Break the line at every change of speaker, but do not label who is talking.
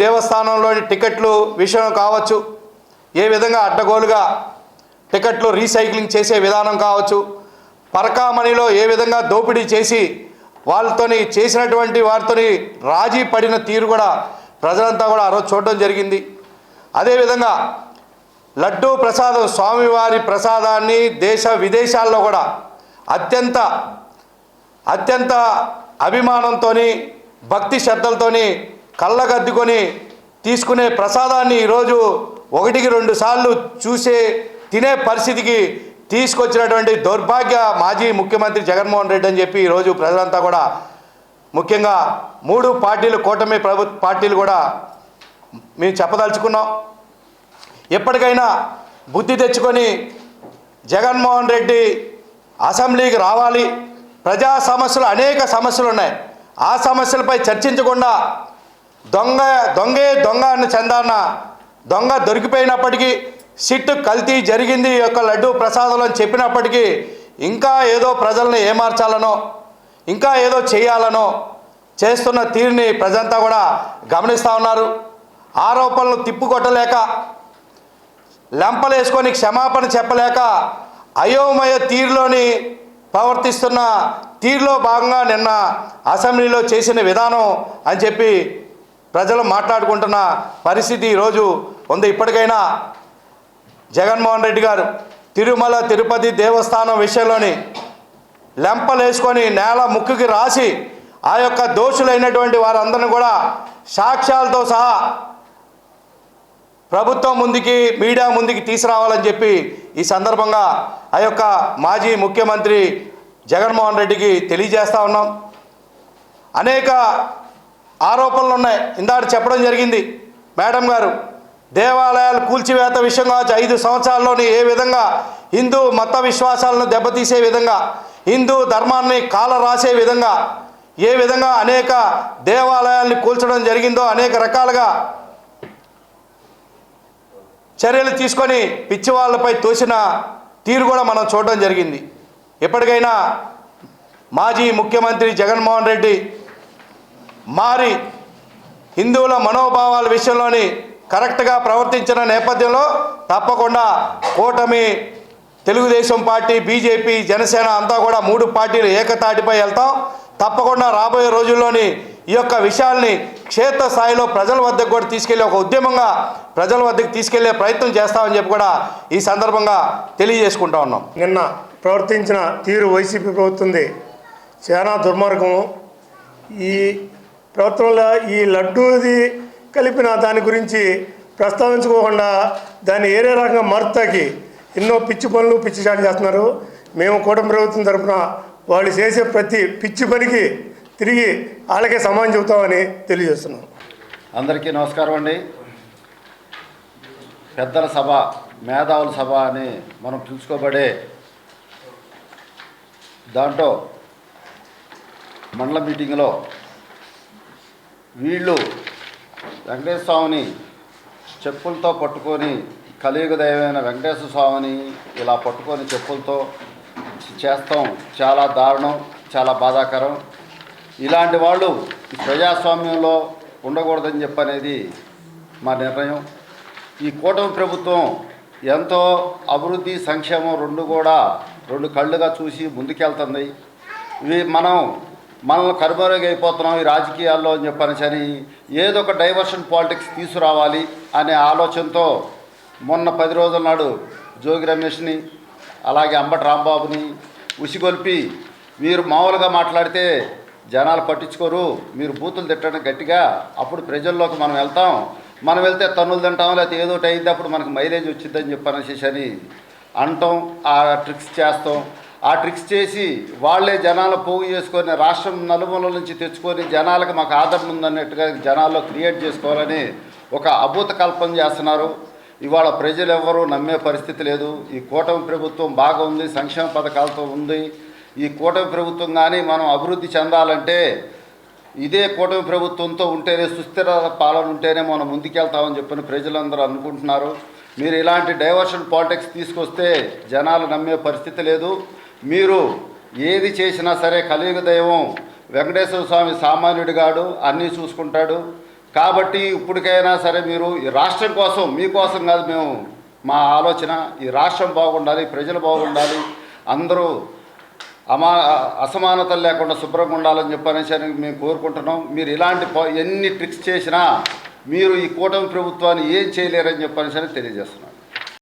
దేవస్థానంలోని టికెట్లు విషయం కావచ్చు, ఏ విధంగా అడ్డగోలుగా టికెట్లు రీసైక్లింగ్ చేసే విధానం కావచ్చు, పరకామణిలో ఏ విధంగా దోపిడీ చేసి వాళ్ళతోని చేసినటువంటి వారితోని రాజీ పడిన తీరు కూడా ప్రజలంతా కూడా ఆ రోజు చూడడం జరిగింది. అదేవిధంగా లడ్డూ ప్రసాదం, స్వామివారి ప్రసాదాన్ని దేశ విదేశాల్లో కూడా అత్యంత అభిమానంతో భక్తి శ్రద్ధలతో కళ్ళగద్దుకొని తీసుకునే ప్రసాదాన్ని ఈరోజు 1-2 సార్లు చూసే తినే పరిస్థితికి తీసుకొచ్చినటువంటి దౌర్భాగ్య మాజీ ముఖ్యమంత్రి జగన్మోహన్ రెడ్డి అని చెప్పి ఈరోజు ప్రజలంతా కూడా, ముఖ్యంగా 3 పార్టీలు, కూటమి పార్టీలు కూడా మేము చెప్పదలుచుకున్నాం. ఎప్పటికైనా బుద్ధి తెచ్చుకొని జగన్మోహన్ రెడ్డి అసెంబ్లీకి రావాలి. ప్రజా సమస్యలు, అనేక సమస్యలు ఉన్నాయి. ఆ సమస్యలపై చర్చించకుండా దొంగ అన్న చందాన దొంగ దొరికిపోయినప్పటికీ, సిట్టు కల్తీ జరిగింది ఈ యొక్క లడ్డూ ప్రసాదంలో అని చెప్పినప్పటికీ ఇంకా ఏదో ప్రజల్ని ఏమార్చాలనో, ఇంకా ఏదో చేయాలనో చేస్తున్న తీరుని ప్రజంతా కూడా గమనిస్తూ ఉన్నారు. ఆరోపణలు తిప్పుకొట్టలేక, లెంపలేసుకొని క్షమాపణ చెప్పలేక అయోమయ తీరులోని ప్రవర్తిస్తున్న తీరులో భాగంగా నిన్న అసెంబ్లీలో చేసిన విధానం అని చెప్పి ప్రజలు మాట్లాడుకుంటున్న పరిస్థితి ఈరోజు ఉంది. ఇప్పటికైనా జగన్మోహన్ రెడ్డి గారు తిరుమల తిరుపతి దేవస్థానం విషయంలోని లెంపలేసుకొని నేల ముక్కుకి రాసి ఆ యొక్క దోషులైనటువంటి వారందరినీ కూడా సాక్ష్యాలతో సహా ప్రభుత్వం ముందుకి, మీడియా ముందుకి తీసుకురావాలని చెప్పి ఈ సందర్భంగా ఆ యొక్క మాజీ ముఖ్యమంత్రి జగన్మోహన్ రెడ్డికి తెలియజేస్తూ ఉన్నాం. అనేక ఆరోపణలు ఉన్నాయి. ఇందాక చెప్పడం జరిగింది మేడం గారు, దేవాలయాలు కూల్చివేత విషయం కావచ్చు, 5 సంవత్సరాల్లోని ఏ విధంగా హిందూ మత విశ్వాసాలను దెబ్బతీసే విధంగా, హిందూ ధర్మాన్ని కాల రాసే విధంగా ఏ విధంగా అనేక దేవాలయాల్ని కూల్చడం జరిగిందో, అనేక రకాలుగా చర్యలు తీసుకొని పిచ్చి వాళ్ళపై తోసిన తీరు కూడా మనం చూడడం జరిగింది. ఎప్పటికైనా మాజీ ముఖ్యమంత్రి జగన్మోహన్ రెడ్డి మారి హిందువుల మనోభావాల విషయంలోని కరెక్ట్గా ప్రవర్తించిన నేపథ్యంలో తప్పకుండా కూటమి, తెలుగుదేశం పార్టీ, బీజేపీ, జనసేన అంతా కూడా 3 పార్టీలు ఏకతాటిపై వెళ్తాం. తప్పకుండా రాబోయే రోజుల్లోని ఈ యొక్క విషయాల్ని క్షేత్రస్థాయిలో ప్రజల వద్దకు కూడా తీసుకెళ్లి ఒక ఉద్యమంగా ప్రజల వద్దకు తీసుకెళ్లే ప్రయత్నం చేస్తామని చెప్పి కూడా ఈ సందర్భంగా తెలియజేసుకుంటా ఉన్నాం.
నిన్న ప్రవర్తించిన తీరు వైసీపీ ప్రభుత్వంది చాలా దుర్మార్గము. ఈ ప్రభుత్వంలో ఈ లడ్డూది కలిపిన దాని గురించి ప్రస్తావించుకోకుండా దాన్ని ఏరే రకంగా మారుతాకి ఎన్నో పిచ్చి పనులు, పిచ్చి చాటు చేస్తున్నారు. మేము కూటమి ప్రభుత్వం తరఫున వాళ్ళు చేసే ప్రతి పిచ్చి పనికి తిరిగి వాళ్ళకే సమానం చెబుతామని తెలియజేస్తున్నాం.
అందరికీ నమస్కారం అండి. పెద్దల సభ, మేధావుల సభ అని మనం పిలుచుకోబడే దాంట్లో మండల మీటింగ్లో వీళ్ళు వెంకటేశ్వర స్వామిని చెప్పులతో పట్టుకొని, కలియుగ దైవమైన వెంకటేశ్వర స్వామిని ఇలా పట్టుకొని చెప్పులతో చేస్తాం చాలా దారుణం, చాలా బాధాకరం. ఇలాంటి వాళ్ళు ప్రజాస్వామ్యంలో ఉండకూడదని చెప్పనేది మా నిర్ణయం. ఈ కూటమి ప్రభుత్వం ఎంతో అభివృద్ధి, సంక్షేమం రెండు కళ్ళుగా చూసి ముందుకెళ్తుంది. ఇవి మనల్ని కరుమరుగైపోతున్నాం ఈ రాజకీయాల్లో అని చెప్పని ఏదో ఒక డైవర్షన్ పాలిటిక్స్ తీసుకురావాలి అనే ఆలోచనతో మొన్న 10 రోజుల నాడు జోగి రమేష్ని, అలాగే అంబటి రాంబాబుని ఉసిగొల్పి, మీరు మామూలుగా మాట్లాడితే జనాలు పట్టించుకోరు, మీరు బూతులు తిట్టడం గట్టిగా, అప్పుడు ప్రజల్లోకి మనం వెళ్తే తన్నులు తింటాం, లేకపోతే ఏదో ఒకటి అయింది, అప్పుడు మనకు మైలేజ్ వచ్చిందని చెప్పనేసి అంటాం. ఆ ట్రిక్స్ చేస్తాం. ఆ ట్రిక్స్ చేసి వాళ్ళే జనాలు పోగు చేసుకొని రాష్ట్రం నలుమూలల నుంచి తెచ్చుకొని జనాలకు మాకు ఆదరణ ఉందన్నట్టుగా జనాల్లో క్రియేట్ చేసుకోవాలని ఒక అభూత కల్పన చేస్తున్నారు. ఇవాళ ప్రజలు ఎవరూ నమ్మే పరిస్థితి లేదు. ఈ కూటమి ప్రభుత్వం బాగా ఉంది, సంక్షేమ పథకాలతో ఉంది. ఈ కూటమి ప్రభుత్వం కానీ మనం అభివృద్ధి చెందాలంటే ఇదే కూటమి ప్రభుత్వంతో ఉంటేనే, సుస్థిర పాలన ఉంటేనే మనం ముందుకెళ్తామని చెప్పని ప్రజలందరూ అనుకుంటున్నారు. మీరు ఇలాంటి డైవర్షన్ పాలిటిక్స్ తీసుకొస్తే జనాలు నమ్మే పరిస్థితి లేదు. మీరు ఏది చేసినా సరే కలియుగ దైవం వెంకటేశ్వర స్వామి సామాన్యుడిగాడు, అన్నీ చూసుకుంటాడు. కాబట్టి ఇప్పటికైనా సరే మీరు ఈ రాష్ట్రం కోసం, మీకోసం కాదు మేము, మా ఆలోచన ఈ రాష్ట్రం బాగుండాలి, ప్రజలు బాగుండాలి, అందరూ అసమానతలు లేకుండా శుభ్రంగా ఉండాలని చెప్పనేసి మేము కోరుకుంటున్నాం. మీరు ఇలాంటి ఎన్ని ట్రిక్స్ చేసినా మీరు ఈ కూటమి ప్రభుత్వాన్ని ఏం చేయలేరని చెప్పనేసి తెలియజేస్తున్నాం.